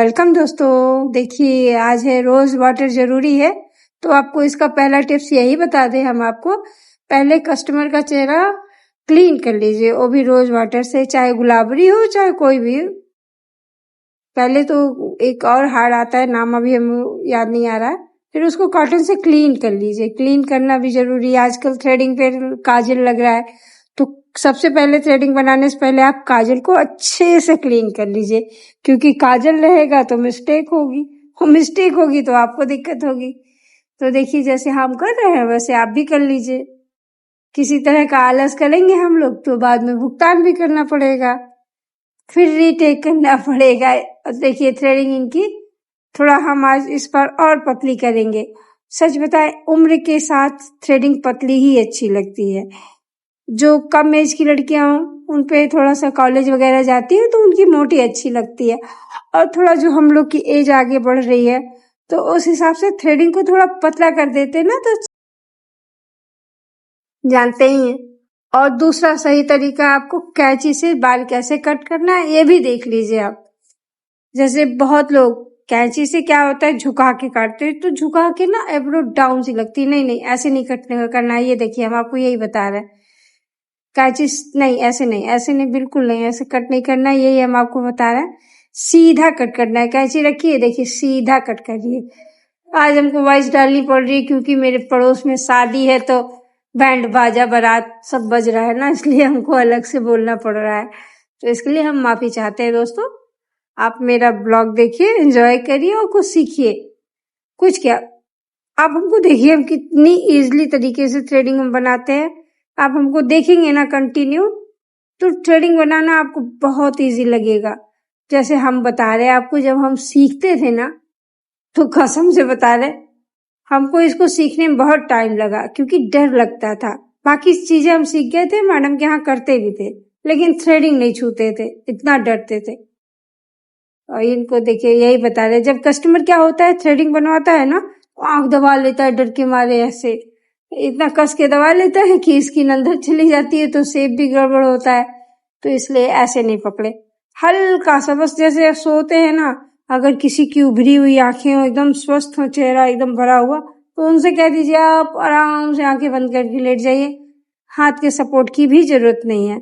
Welcome दोस्तों। देखिए, आज है रोज वाटर जरूरी है। तो आपको इसका पहला टिप्स यही बता दें हम आपको, पहले कस्टमर का चेहरा क्लीन कर लीजिए, वो भी रोज वाटर से, चाहे गुलाबरी हो चाहे कोई भी। पहले तो एक और हार्ड आता है, नाम अभी हम याद नहीं आ रहा है, फिर उसको कॉटन से क्लीन कर लीजिए। क्लीन करना भी जरूरी है। आजकल थ्रेडिंग पे काजल लग रहा है, तो सबसे पहले थ्रेडिंग बनाने से पहले आप काजल को अच्छे से क्लीन कर लीजिए, क्योंकि काजल रहेगा तो मिस्टेक होगी, और मिस्टेक होगी तो आपको दिक्कत होगी। तो देखिए, जैसे हम कर रहे हैं वैसे आप भी कर लीजिए। किसी तरह का आलस करेंगे हम लोग तो बाद में भुगतान भी करना पड़ेगा, फिर रीटेक करना पड़ेगा। देखिए, थ्रेडिंग इनकी थोड़ा हम आज इस पर और पतली करेंगे। सच बताएं, उम्र के साथ थ्रेडिंग पतली ही अच्छी लगती है। जो कम एज की लड़कियां हों उन पे थोड़ा सा, कॉलेज वगैरह जाती है तो उनकी मोटी अच्छी लगती है, और थोड़ा जो हम लोग की एज आगे बढ़ रही है तो उस हिसाब से थ्रेडिंग को थोड़ा पतला कर देते हैं ना, तो जानते ही हैं। और दूसरा सही तरीका, आपको कैंची से बाल कैसे कट करना है ये भी देख लीजिए आप। जैसे बहुत लोग कैंची से क्या होता है, झुका के काटते हैं, तो झुका के ना एब्रो डाउन सी लगती है। नहीं नहीं, ऐसे नहीं कटने करना है। ये देखिए, हम आपको यही बता रहे हैं। कैंची नहीं, ऐसे नहीं, ऐसे नहीं, बिल्कुल नहीं, ऐसे कट नहीं करना है। यही हम आपको बता रहे हैं, सीधा कट करना है। कैंची रखिए, देखिए सीधा कट करिए। आज हमको वॉइस डालनी पड़ रही है क्योंकि मेरे पड़ोस में शादी है, तो बैंड बाजा बारात सब बज रहा है ना, इसलिए हमको अलग से बोलना पड़ रहा है। तो इसके लिए हम माफी चाहते हैं दोस्तों। आप मेरा ब्लॉग देखिए, एंजॉय करिए और कुछ सीखिए। कुछ क्या, आप हमको देखिए, हम कितनी इजीली तरीके से थ्रेडिंग हम बनाते हैं। आप हमको देखेंगे ना कंटिन्यू, तो थ्रेडिंग बनाना आपको बहुत इजी लगेगा। जैसे हम बता रहे हैं आपको, जब हम सीखते थे ना, तो कसम से बता रहे, हमको इसको सीखने में बहुत टाइम लगा, क्योंकि डर लगता था। बाकी चीजें हम सीख गए थे, मैडम के यहाँ करते भी थे, लेकिन थ्रेडिंग नहीं छूते थे, इतना डरते थे। और इनको देखिए, यही बता रहे, जब कस्टमर क्या होता है, थ्रेडिंग बनवाता है ना, आंख दबा लेता है डर के मारे, ऐसे इतना कस के दबा लेता है कि स्किन अंदर चली जाती है, तो शेप भी गड़बड़ होता है। तो इसलिए ऐसे नहीं पकड़े, हल्का सा बस, जैसे सोते हैं ना, अगर किसी की उभरी हुई आंखें हो, एकदम स्वस्थ हो, चेहरा एकदम भरा हुआ, तो उनसे कह दीजिए आप आराम से आंखें बंद करके लेट जाइए, हाथ के सपोर्ट की भी जरूरत नहीं है।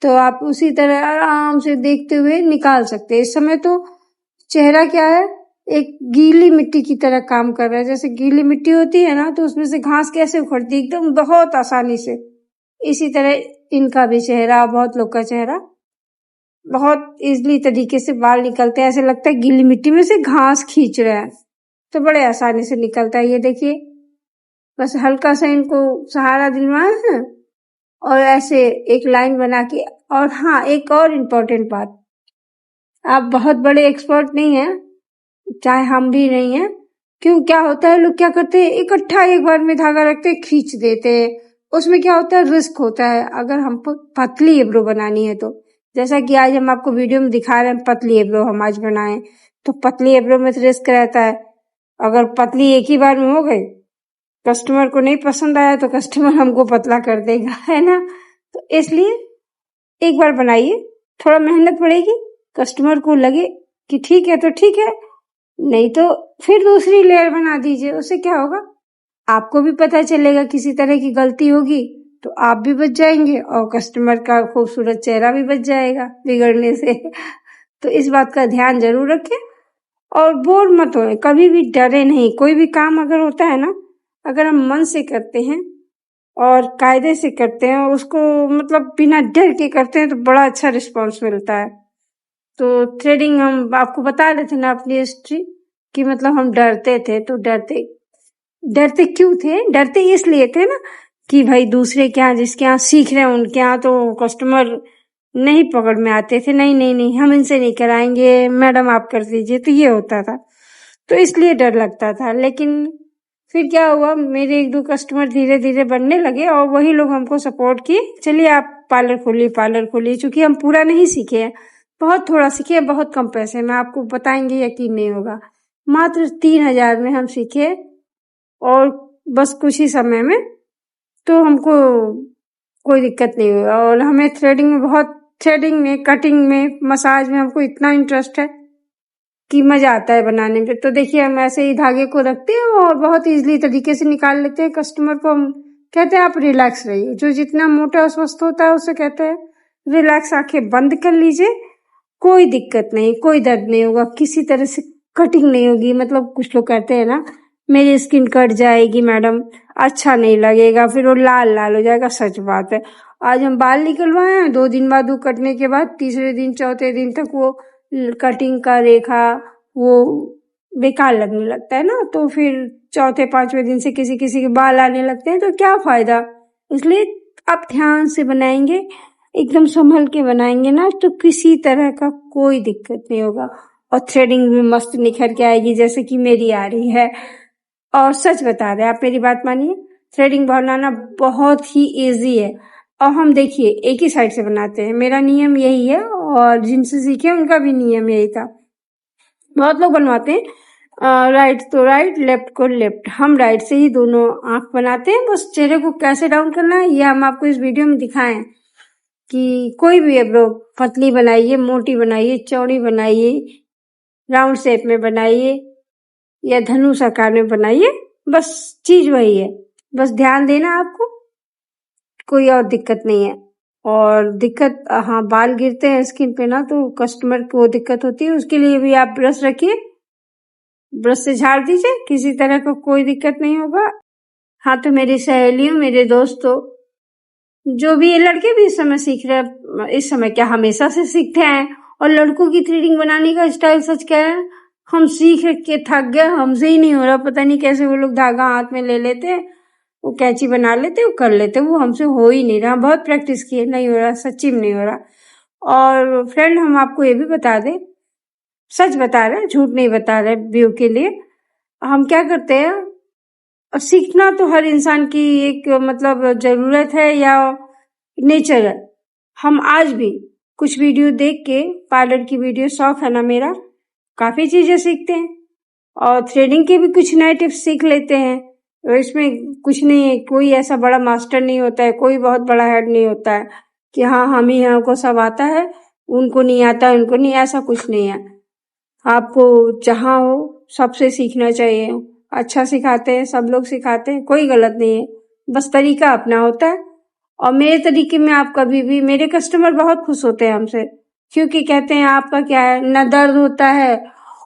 तो आप उसी तरह आराम से देखते हुए निकाल सकते हैं। इस समय तो चेहरा क्या है, एक गीली मिट्टी की तरह काम कर रहा है। जैसे गीली मिट्टी होती है ना, तो उसमें से घास कैसे उखड़ती है, एकदम बहुत आसानी से। इसी तरह इनका भी चेहरा, बहुत लोग का चेहरा बहुत इजीली तरीके से बाल निकलते हैं। ऐसे लगता है गीली मिट्टी में से घास खींच रहे हैं, तो बड़े आसानी से निकलता है। ये देखिए, बस हल्का सा इनको सहारा दिलवाए हैं, और ऐसे एक लाइन बना के। और हाँ, एक और इम्पोर्टेंट बात, आप बहुत बड़े एक्सपर्ट नहीं हैं, चाहे हम भी नहीं हैं। क्यों, क्या होता है, लोग क्या करते हैं, इकट्ठा एक बार में धागा रखते, खींच देते। उसमें क्या होता है, रिस्क होता है। अगर हमको पतली एब्रो बनानी है, तो जैसा कि आज हम आपको वीडियो में दिखा रहे हैं, पतली एब्रो हम आज बनाए, तो पतली एब्रो में तो रिस्क रहता है। अगर पतली एक ही बार में हो गई, कस्टमर को नहीं पसंद आया, तो कस्टमर हमको पतला कर देगा, है ना। तो इसलिए एक बार बनाइए, थोड़ा मेहनत पड़ेगी, कस्टमर को लगे कि ठीक है तो ठीक है, नहीं तो फिर दूसरी लेयर बना दीजिए। उससे क्या होगा, आपको भी पता चलेगा किसी तरह की गलती होगी तो आप भी बच जाएंगे, और कस्टमर का खूबसूरत चेहरा भी बच जाएगा बिगड़ने से। तो इस बात का ध्यान जरूर रखें, और बोर मत हो, कभी भी डरे नहीं। कोई भी काम अगर होता है ना, अगर हम मन से करते हैं और कायदे से करते हैं, और उसको मतलब बिना डर के करते हैं, तो बड़ा अच्छा रिस्पॉन्स मिलता है। तो थ्रेडिंग हम आपको बता रहे थे ना अपनी हिस्ट्री, कि मतलब हम डरते थे, तो डरते डरते क्यों थे, डरते इसलिए थे ना, कि भाई दूसरे के यहाँ, जिसके यहाँ सीख रहे हैं, उनके यहाँ तो कस्टमर नहीं पकड़ में आते थे। नहीं नहीं नहीं, हम इनसे नहीं कराएंगे, मैडम आप कर दीजिए, तो ये होता था। तो इसलिए डर लगता था। लेकिन फिर क्या हुआ, मेरे एक दो कस्टमर धीरे धीरे बनने लगे, और वही लोग हमको सपोर्ट किए, चलिए आप पार्लर खोलिए, पार्लर खोलिए। चूंकि हम पूरा नहीं सीखे हैं, बहुत थोड़ा सीखे हैं, बहुत कम पैसे में, आपको बताएंगे यकीन नहीं होगा। मात्र 3,000 में हम सीखे, और बस कुछ ही समय में। तो हमको कोई दिक्कत नहीं हुई, और हमें थ्रेडिंग में बहुत, थ्रेडिंग में, कटिंग में, मसाज में हमको इतना इंटरेस्ट है कि मजा आता है बनाने में। तो देखिए हम ऐसे ही धागे को रखते हैं और बहुत इजीली तरीके से निकाल लेते हैं। कस्टमर को हम कहते हैं आप रिलैक्स रहिए। जो जितना मोटा और स्वस्थ होता है उसे कहते हैं रिलैक्स, आंखें बंद कर लीजिए, कोई दिक्कत नहीं, कोई दर्द नहीं होगा, किसी तरह से कटिंग नहीं होगी। मतलब कुछ लोग कहते हैं ना मेरी स्किन कट जाएगी मैडम, अच्छा नहीं लगेगा, फिर वो लाल लाल हो जाएगा। सच बात है, आज हम बाल निकलवाए हैं, 2 दिन बाद वो कटने के बाद तीसरे दिन चौथे दिन तक वो कटिंग का रेखा वो बेकार लगने लगता है ना। तो फिर चौथे पांचवें दिन से किसी किसी के बाल आने लगते हैं, तो क्या फायदा। इसलिए आप ध्यान से बनाएंगे, एकदम संभल के बनाएंगे ना, तो किसी तरह का कोई दिक्कत नहीं होगा। और थ्रेडिंग भी मस्त निखर के आएगी जैसे कि मेरी आ रही है। और सच बता रहे, आप मेरी बात मानिए, थ्रेडिंग बनाना बहुत ही इजी है। और हम देखिए एक ही साइड से बनाते हैं, मेरा नियम यही है और जिनसे सीखे उनका भी नियम यही था। बहुत लोग बनवाते हैं राइट तो राइट, लेफ्ट को लेफ्ट, हम राइट से ही दोनों आंख बनाते हैं। बस चेहरे को कैसे डाउन करना है ये हम आपको इस वीडियो में दिखाएं कि कोई भी अब लोग पतली बनाइए, मोटी बनाइए, चौड़ी बनाइए, राउंड शेप में बनाइए या धनुष आकार में बनाइए, बस चीज वही है। बस ध्यान देना आपको, कोई और दिक्कत नहीं है। और दिक्कत हाँ बाल गिरते हैं स्किन पे ना, तो कस्टमर को दिक्कत होती है, उसके लिए भी आप ब्रश रखिए, ब्रश से झाड़ दीजिए, किसी तरह का कोई दिक्कत नहीं होगा। हाँ तो मेरी सहेलियों, मेरे दोस्तों, जो भी ये लड़के भी इस समय सीख रहे हैं, इस समय क्या हमेशा से सीखते हैं। और लड़कों की थ्रेडिंग बनाने का स्टाइल सच क्या है, हम सीख के थक गए, हमसे ही नहीं हो रहा, पता नहीं कैसे वो लोग धागा हाथ में ले लेते हैं, वो कैंची बना लेते, वो कर लेते, वो हमसे हो ही नहीं रहा। बहुत प्रैक्टिस किए, नहीं हो रहा, सच्ची में नहीं हो रहा। और फ्रेंड हम आपको ये भी बता दें, सच बता रहे, झूठ नहीं बता रहे व्यू के लिए, हम क्या करते हैं, सीखना तो हर इंसान की एक मतलब जरूरत है या नेचर है। हम आज भी कुछ वीडियो देख के, पार्लर की वीडियो शौक है ना मेरा, काफी चीजें सीखते हैं और थ्रेडिंग के भी कुछ नए टिप्स सीख लेते हैं। तो इसमें कुछ नहीं है, कोई ऐसा बड़ा मास्टर नहीं होता है, कोई बहुत बड़ा हेड नहीं होता है कि हाँ हम ही हमको सब आता है, उनको नहीं आता, उनको नहीं, ऐसा कुछ नहीं है। आपको जहाँ हो सबसे सीखना चाहिए, अच्छा सिखाते हैं, सब लोग सिखाते हैं, कोई गलत नहीं है, बस तरीका अपना होता है। और मेरे तरीके में आप कभी भी, मेरे कस्टमर बहुत खुश होते हैं हमसे, क्योंकि कहते हैं आपका क्या है ना, दर्द होता है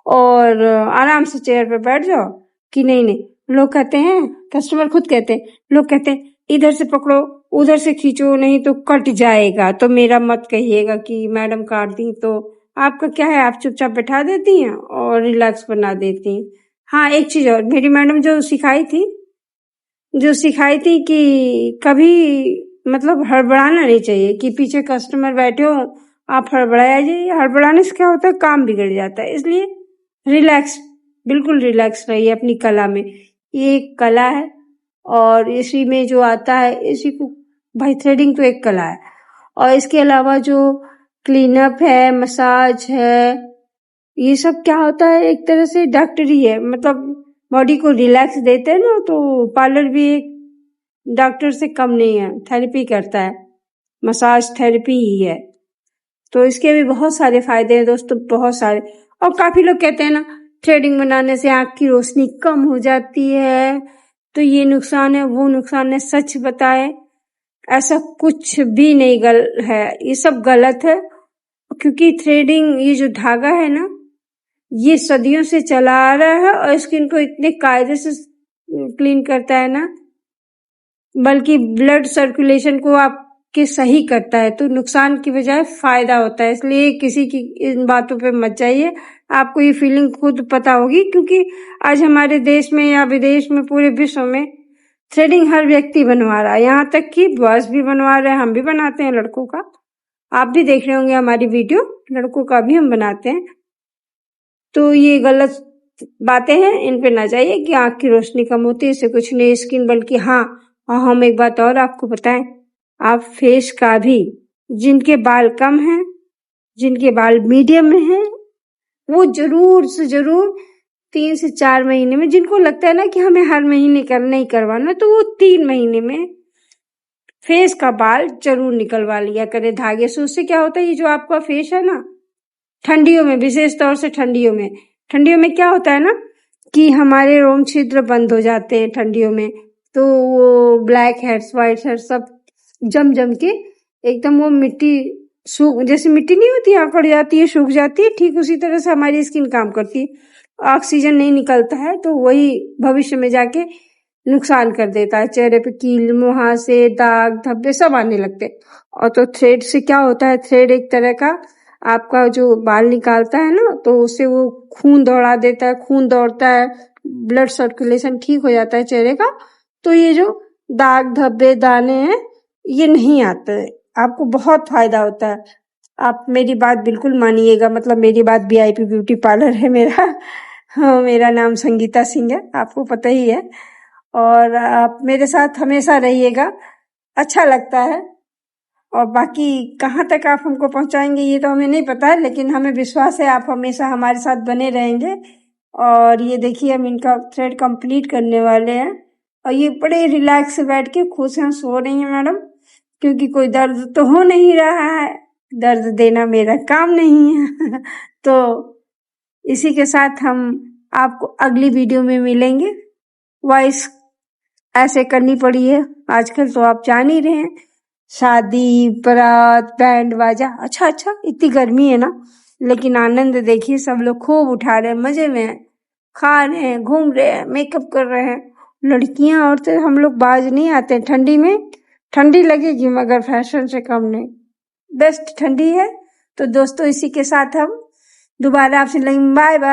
और आराम से चेयर पे बैठ जाओ, कि नहीं, लोग कहते हैं, कस्टमर खुद कहते हैं, लोग कहते हैं इधर से पकड़ो, उधर से खींचो, नहीं तो कट जाएगा। तो मेरा मत कहिएगा कि मैडम काट दी, तो आपका क्या है, आप चुपचाप बैठा देती हैं और रिलैक्स बना देती हैं। हाँ एक चीज और, मेरी मैडम जो सिखाई थी कि कभी मतलब हड़बड़ाना नहीं चाहिए, कि पीछे कस्टमर बैठे हो आप हड़बड़ाया जाइए, हड़बड़ाने से क्या होता है, काम बिगड़ जाता है। इसलिए रिलैक्स, बिल्कुल रिलैक्स रहिए अपनी कला में। ये एक कला है और इसी में जो आता है, इसी को भाई, थ्रेडिंग तो एक कला है। और इसके अलावा जो क्लीनअप है, मसाज है, ये सब क्या होता है, एक तरह से डॉक्टरी है, मतलब बॉडी को रिलैक्स देते हैं ना। तो पार्लर भी एक डॉक्टर से कम नहीं है, थेरेपी करता है, मसाज थेरेपी ही है। तो इसके भी बहुत सारे फायदे हैं दोस्तों, बहुत सारे। और काफी लोग कहते हैं ना थ्रेडिंग बनाने से आंख की रोशनी कम हो जाती है, तो ये नुकसान है, वो नुकसान है। सच बताए, ऐसा कुछ भी नहीं है, ये सब गलत है। क्योंकि थ्रेडिंग, ये जो धागा है ना, ये सदियों से चला आ रहा है और स्किन को इतने कायदे से क्लीन करता है ना, बल्कि ब्लड सर्कुलेशन को आपके सही करता है। तो नुकसान की बजाय फायदा होता है। इसलिए किसी की इन बातों पे मत जाइए, आपको ये फीलिंग खुद पता होगी। क्योंकि आज हमारे देश में या विदेश में, पूरे विश्व में थ्रेडिंग हर व्यक्ति बनवा रहा है, यहाँ तक कि बॉयज भी बनवा रहे हैं, हम भी बनाते हैं लड़कों का। आप भी देख रहे होंगे हमारी वीडियो, लड़कों का भी हम बनाते हैं। तो ये गलत बातें हैं, इन पे ना जाइए कि आंख की रोशनी कम होती है, इससे कुछ नहीं स्किन, बल्कि हाँ। और हम एक बात और आपको बताएं, आप फेस का भी, जिनके बाल कम हैं, जिनके बाल मीडियम में हैं, वो जरूर से जरूर 3 से 4 महीने में, जिनको लगता है ना कि हमें हर महीने नहीं करवाना, तो वो 3 महीने में फेस का बाल जरूर निकलवा लिया करे धागे से। उससे क्या होता है, ये जो आपका फेस है ना, ठंडियों में, विशेष तौर से ठंडियों में, ठंडियों में क्या होता है ना कि हमारे रोम छिद्र बंद हो जाते हैं ठंडियों में, तो वो ब्लैक हेड्स व्हाइट हेड्स सब जम के एकदम वो मिट्टी सूख, जैसे मिट्टी नहीं होती आकड़ जाती है, सूख जाती है, ठीक उसी तरह से हमारी स्किन काम करती है। ऑक्सीजन नहीं निकलता है तो वही भविष्य में जाके नुकसान कर देता है, चेहरे पे कील, मुहासे, दाग धब्बे सब आने लगते हैं। और तो थ्रेड से क्या होता है, थ्रेड एक तरह का आपका जो बाल निकालता है ना, तो उससे वो खून दौड़ा देता है, खून दौड़ता है, ब्लड सर्कुलेशन ठीक हो जाता है चेहरे का, तो ये जो दाग धब्बे दाने हैं ये नहीं आते हैं, आपको बहुत फायदा होता है। आप मेरी बात बिल्कुल मानिएगा, मतलब मेरी बात VIP ब्यूटी पार्लर है मेरा। हाँ, मेरा नाम संगीता सिंह है, आपको पता ही है, और आप मेरे साथ हमेशा रहिएगा, अच्छा लगता है। और बाकी कहाँ तक आप हमको पहुंचाएंगे ये तो हमें नहीं पता है, लेकिन हमें विश्वास है आप हमेशा हमारे साथ बने रहेंगे। और ये देखिए हम इनका थ्रेड कंप्लीट करने वाले हैं, और ये बड़े रिलैक्स से बैठ के खुश हैं, सो रही हैं मैडम, क्योंकि कोई दर्द तो हो नहीं रहा है, दर्द देना मेरा काम नहीं है। तो इसी के साथ हम आपको अगली वीडियो में मिलेंगे। वॉइस ऐसे करनी पड़ी है आजकल, तो आप जान ही रहे हैं, शादी बारात बैंड बाजा, अच्छा इतनी गर्मी है ना, लेकिन आनंद देखिए सब लोग खूब उठा रहे हैं, मजे में हैं, खा रहे हैं, घूम रहे हैं, मेकअप कर रहे हैं। लड़कियां औरतें हम लोग बाज नहीं आते ठंडी में, ठंडी लगेगी मगर फैशन से कम नहीं, बेस्ट ठंडी है। तो दोस्तों इसी के साथ हम दोबारा आपसे लेंगे, बाय बाय।